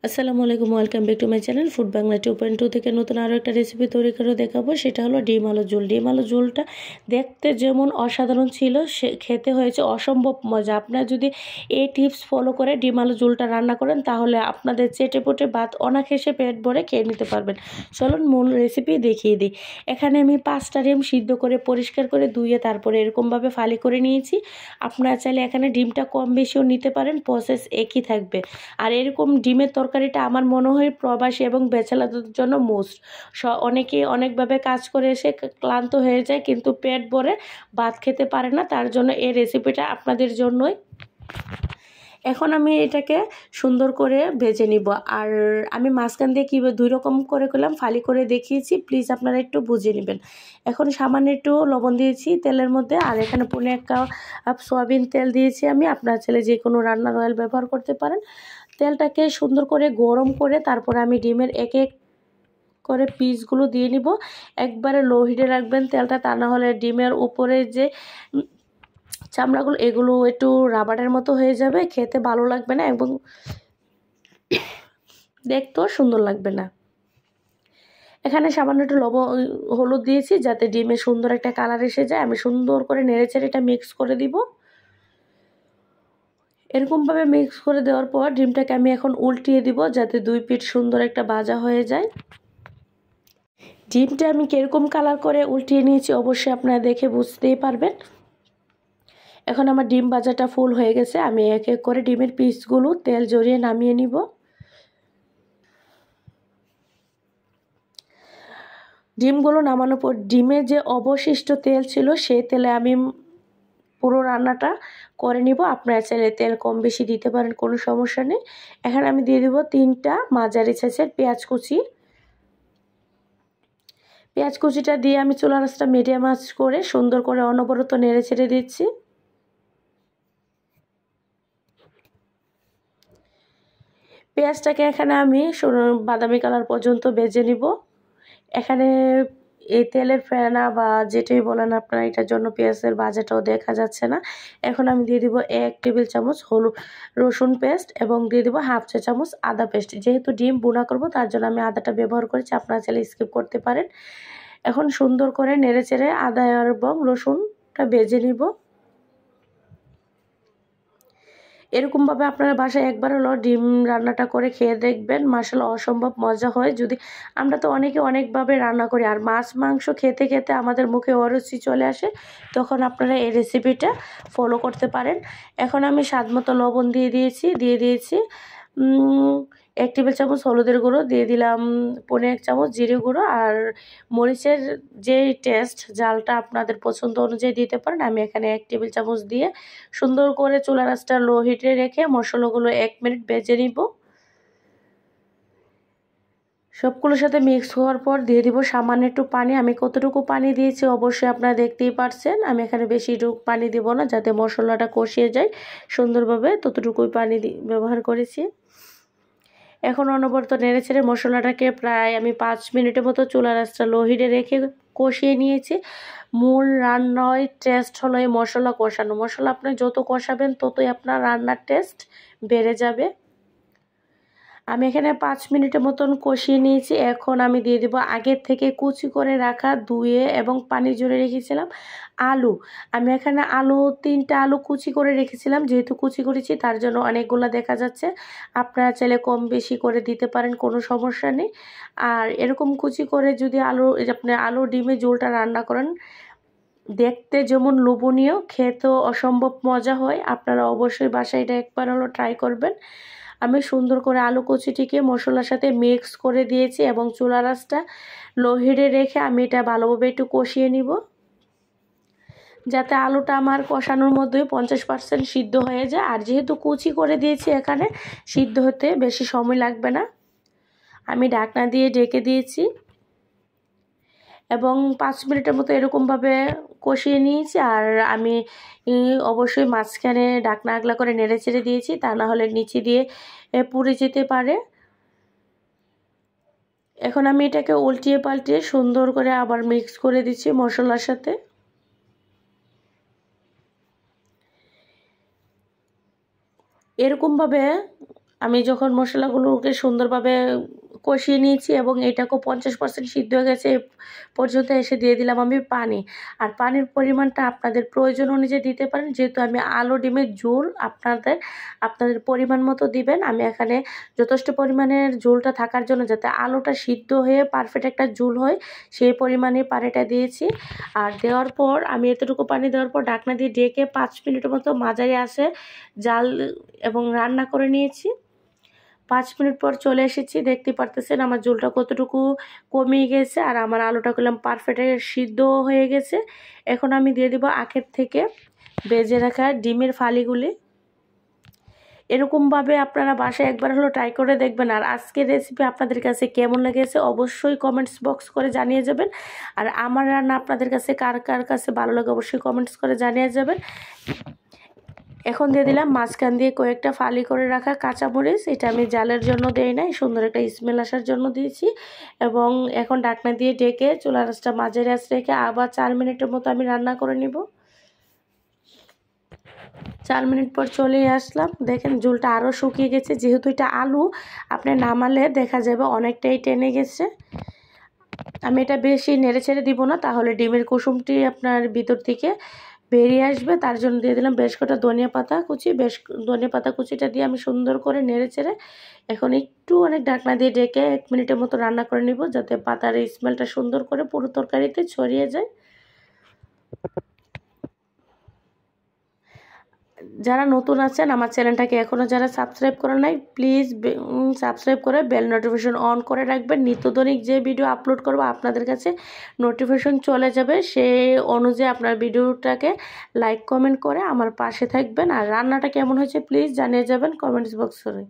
আসসালামু আলাইকুম, welcome back to my channel food Bangla 2.2 থেকে নতুন আরও একটা রেসিপি তৈরি করে দেখাবো। সেটা হলো ডিম আলু ঝোল। ডিম আলু ঝোলটা দেখতে যেমন অসাধারণ ছিল, সে খেতে হয়েছে অসম্ভব মজা। আপনারা যদি এই টিপস ফলো করে ডিম আলু ঝোলটা রান্না করেন তাহলে আপনাদের চেটে পুটে ভাত অনায়াসে পেট ভরে খেয়ে নিতে পারবেন। চলুন মূল রেসিপি দেখিয়ে দিই। এখানে আমি 5টা ডিম সিদ্ধ করে পরিষ্কার করে ধুয়ে তারপরে এরকমভাবে ফালি করে নিয়েছি। আপনারা চাইলে এখানে ডিমটা কম বেশিও নিতে পারেন, প্রসেস একই থাকবে। আর এরকম ডিমের তরকারিটা আমার মনে হয় প্রবাসী এবং ব্যাচেলারদের জন্য মোস্ট। অনেকেই অনেকভাবে কাজ করে এসে ক্লান্ত হয়ে যায় কিন্তু পেট ভরে ভাত খেতে পারে না, তার জন্য এই রেসিপিটা আপনাদের জন্যই। এখন আমি এটাকে সুন্দর করে ভেজে নিব। আর আমি মাঝখান দিয়ে কীভাবে 2 রকম করে করলাম, ফালি করে দেখিয়েছি, প্লিজ আপনারা একটু বুঝে নেবেন। এখন সামান্য একটু লবণ দিয়েছি তেলের মধ্যে, আর এখানে 1.5 কাপ সয়াবিন তেল দিয়েছি আমি। আপনার ছেলে যে কোনো রান্নার অয়েল ব্যবহার করতে পারেন। তেলটাকে সুন্দর করে গরম করে তারপরে আমি ডিমের এক এক করে পিসগুলো দিয়ে নিব। একবারে লো হিটে রাখবেন তেলটা, তা না হলে ডিমের উপরে যে চামড়াগুলো এগুলো একটু রাবারের মতো হয়ে যাবে, খেতে ভালো লাগবে না এবং দেখতেও সুন্দর লাগবে না। এখানে সামান্য একটু হলুদ দিয়েছি যাতে ডিমে সুন্দর একটা কালার এসে যায়। আমি সুন্দর করে নেড়েচেড়ে এটা মিক্স করে দিব। এরকমভাবে মিক্স করে দেওয়ার পর ডিমটাকে আমি এখন উল্টিয়ে দিব যাতে 2 পিঠ সুন্দর একটা ভাজা হয়ে যায়। ডিমটা আমি কীরকম কালার করে উল্টিয়ে নিয়েছি অবশ্যই আপনারা দেখে বুঝতেই পারবেন। এখন আমার ডিম ভাজাটা ফুল হয়ে গেছে। আমি এক এক করে ডিমের পিসগুলো তেল জড়িয়ে নামিয়ে নিব। ডিমগুলো নামানোর পর ডিমে যে অবশিষ্ট তেল ছিল সেই তেলে আমি পুরো রান্নাটা করে নিব। আপনারা চাইলে তেল কম বেশি দিতে পারেন, কোনো সমস্যা নেই। এখানে আমি দিয়ে দিব 3টা মাঝারি সাইজের পেঁয়াজ কুচি। পেঁয়াজ কুচিটা দিয়ে আমি চুলার আঁচটা মিডিয়াম আঁচ করে সুন্দর করে অনবরত নেড়ে ছেড়ে দিচ্ছি। পেঁয়াজটাকে এখানে আমি বাদামি কালার পর্যন্ত ভেজে নিব। এখানে এই তেলের ফেনা বা যেটাই বলেন আপনারা, এটার জন্য পেঁয়াজের ভাজাটাও দেখা যাচ্ছে না। এখন আমি দিয়ে দিব 1 টেবিল চামচ রসুন পেস্ট এবং দিয়ে দিব 1/2 চা চামচ আদা পেস্ট। যেহেতু ডিম ভুনা করব তার জন্য আমি আদাটা ব্যবহার করেছি, আপনারা চাইলে স্কিপ করতে পারেন। এখন সুন্দর করে নেড়েচেড়ে আদা এবং রসুনটা ভেজে নিব। এরকমভাবে আপনারা বাসায় একবার হলো ডিম রান্নাটা করে খেয়ে দেখবেন, মাশাআল্লাহ অসম্ভব মজা হয়। যদি আমরা তো অনেকে অনেকভাবে রান্না করি, আর মাছ মাংস খেতে খেতে আমাদের মুখে অরুচি চলে আসে, তখন আপনারা এই রেসিপিটা ফলো করতে পারেন। এখন আমি স্বাদমতো লবণ দিয়ে দিয়েছি 1 টেবিল চামচ হলুদের গুঁড়ো, দিয়ে দিলাম 1.5 চামচ জিরে গুঁড়ো, আর মরিচের যে টেস্ট ঝালটা আপনাদের পছন্দ অনুযায়ী দিতে পারেন। আমি এখানে 1 টেবিল চামচ দিয়ে সুন্দর করে চুলার আঁচটা লো হিটে রেখে মশলাগুলো 1 মিনিট ভেজে নিব। সবগুলোর সাথে মিক্স হওয়ার পর দিয়ে দিব সামান্য একটু পানি। আমি কতটুকু পানি দিয়েছি অবশ্যই আপনারা দেখতেই পারছেন। আমি এখানে বেশি পানি দিব না, যাতে মশলাটা কষিয়ে যায় সুন্দরভাবে, ততটুকুই পানি ব্যবহার করেছি। এখন অনবরত নেড়েচেড়ে মশলাটাকে প্রায় আমি 5 মিনিটের মতো চুলার আঁচটা লো হিটে রেখে কষিয়ে নিয়েছি। মূল রান্নার টেস্ট হলো এই মশলা কষানো। মশলা আপনি যত কষাবেন ততই আপনার রান্নার টেস্ট বেড়ে যাবে। আমি এখানে 5 মিনিটের মতন কষিয়ে নিয়েছি। এখন আমি দিয়ে দেব আগের থেকে কুচি করে রাখা, ধুয়ে এবং পানি ঝরে রেখেছিলাম আলু। আমি এখানে 3টা আলু কুচি করে রেখেছিলাম, যেহেতু কুচি করেছি তার জন্য অনেকগুলো দেখা যাচ্ছে। আপনারা চাইলে কম বেশি করে দিতে পারেন, কোনো সমস্যা নেই। আর এরকম কুচি করে যদি আপনি আলু ডিমের ঝোলটা রান্না করেন, দেখতে যেমন লোভনীয়, খেতেও অসম্ভব মজা হয়। আপনারা অবশ্যই বাসায় এটা একবার হলো ট্রাই করবেন। আমি সুন্দর করে আলু কুচিটিকে মশলার সাথে মিক্স করে দিয়েছি এবং চুলার আঁচটা লো হিটে রেখে আমি এটা ভালোভাবে একটু কষিয়ে নিব, যাতে আলুটা আমার কষানোর মধ্যেই 50% সিদ্ধ হয়ে যায়। আর যেহেতু কুচি করে দিয়েছি এখানে, সিদ্ধ হতে বেশি সময় লাগবে না। আমি ঢাকনা দিয়ে ঢেকে দিয়েছি এবং 5 মিনিটের মতো এরকমভাবে কষিয়ে নিয়েছি। আর আমি অবশ্যই মাঝখানে ঢাকনা আগলা করে নেড়ে চেড়ে দিয়েছি, তা না হলে নিচে দিয়ে পুড়ে যেতে পারে। এখন আমি এটাকে উল্টিয়ে পাল্টিয়ে সুন্দর করে আবার মিক্স করে দিচ্ছি মশলার সাথে। এরকমভাবে আমি যখন মশলাগুলোকে সুন্দরভাবে কষিয়ে নিয়েছি এবং এটাকেও 50% সিদ্ধ হয়ে গেছে, এ পর্যন্ত এসে দিয়ে দিলাম আমি পানি। আর পানির পরিমাণটা আপনাদের প্রয়োজন অনুযায়ী দিতে পারেন, যেহেতু আমি আলু ডিমের ঝোল আপনাদের পরিমাণ মতো দিবেন। আমি এখানে যথেষ্ট পরিমাণের ঝোলটা থাকার জন্য, যাতে আলুটা সিদ্ধ হয়ে পারফেক্ট একটা ঝোল হয়, সেই পরিমাণে পানিটা দিয়েছি। আর দেওয়ার পর আমি এতটুকু পানি দেওয়ার পর ঢাকনা দিয়ে ঢেকে 5 মিনিটের মতো মাঝারি আঁচে জাল এবং রান্না করে নিয়েছি। 5 মিনিট পর চলে এসেছি, দেখতে পারতেছেন আমার ঝোলটা কতটুকু কমিয়ে গেছে আর আমার আলুটা করলাম পারফেক্ট সিদ্ধ হয়ে গেছে। এখন আমি দিয়ে দিব আগের থেকে ভেজে রাখা ডিমের ফালিগুলি। এরকমভাবে আপনারা বাসায় একবার হলো ট্রাই করে দেখবেন। আর আজকের রেসিপি আপনাদের কাছে কেমন লেগেছে অবশ্যই কমেন্টস বক্স করে জানিয়ে যাবেন। আর আমার রান্না আপনাদের কাছে কার কার কাছে ভালো লাগে অবশ্যই কমেন্টস করে জানিয়ে যাবেন। এখন দিয়ে দিলাম মাঝখান দিয়ে কয়েকটা ফালি করে রাখা কাঁচামরিচ। এটা আমি জালের জন্য দেই নাই, সুন্দর একটা স্মেল আসার জন্য দিয়েছি। এবং এখন ঢাকনা দিয়ে ঢেকে চুলার আঁচটা মাঝারি আঁচ রেখে আবার 4 মিনিটের মতো আমি রান্না করে নিব। 4 মিনিট পর চলে আসলাম, দেখেন ঝোলটা আরও শুকিয়ে গেছে। যেহেতু এটা আলু, আপনি নামালে দেখা যাবে অনেকটাই টেনে গেছে। আমি এটা বেশি নেড়ে ছেড়ে দিব না, তাহলে ডিমের কুসুমটি আপনার ভিতর থেকে বেরিয়ে আসবে। তার জন্য দিয়ে দিলাম বেশ কটা ধনিয়া পাতা কুচি। ধনিয়া পাতা কুচিটা দিয়ে আমি সুন্দর করে নেড়ে চেড়ে এখন একটু অনেক ঢাকনা দিয়ে ঢেকে 1 মিনিটের মতো রান্না করে নিব, যাতে পাতার স্মেলটা সুন্দর করে পুরো তরকারিতে ছড়িয়ে যায়। যারা নতুন আছেন আমার চ্যানেলটাকে এখনও যারা সাবস্ক্রাইব করে নাই, প্লিজ সাবস্ক্রাইব করে বেল নোটিফিকেশন অন করে রাখবেন। নিত্যদৈনিক যে ভিডিও আপলোড করব আপনাদের কাছে নোটিফিকেশন চলে যাবে। সেই অনুযায়ী আপনার ভিডিওটাকে লাইক কমেন্ট করে আমার পাশে থাকবেন। আর রান্নাটা কেমন হয়েছে প্লিজ জানিয়ে যাবেন কমেন্টস বক্স করে।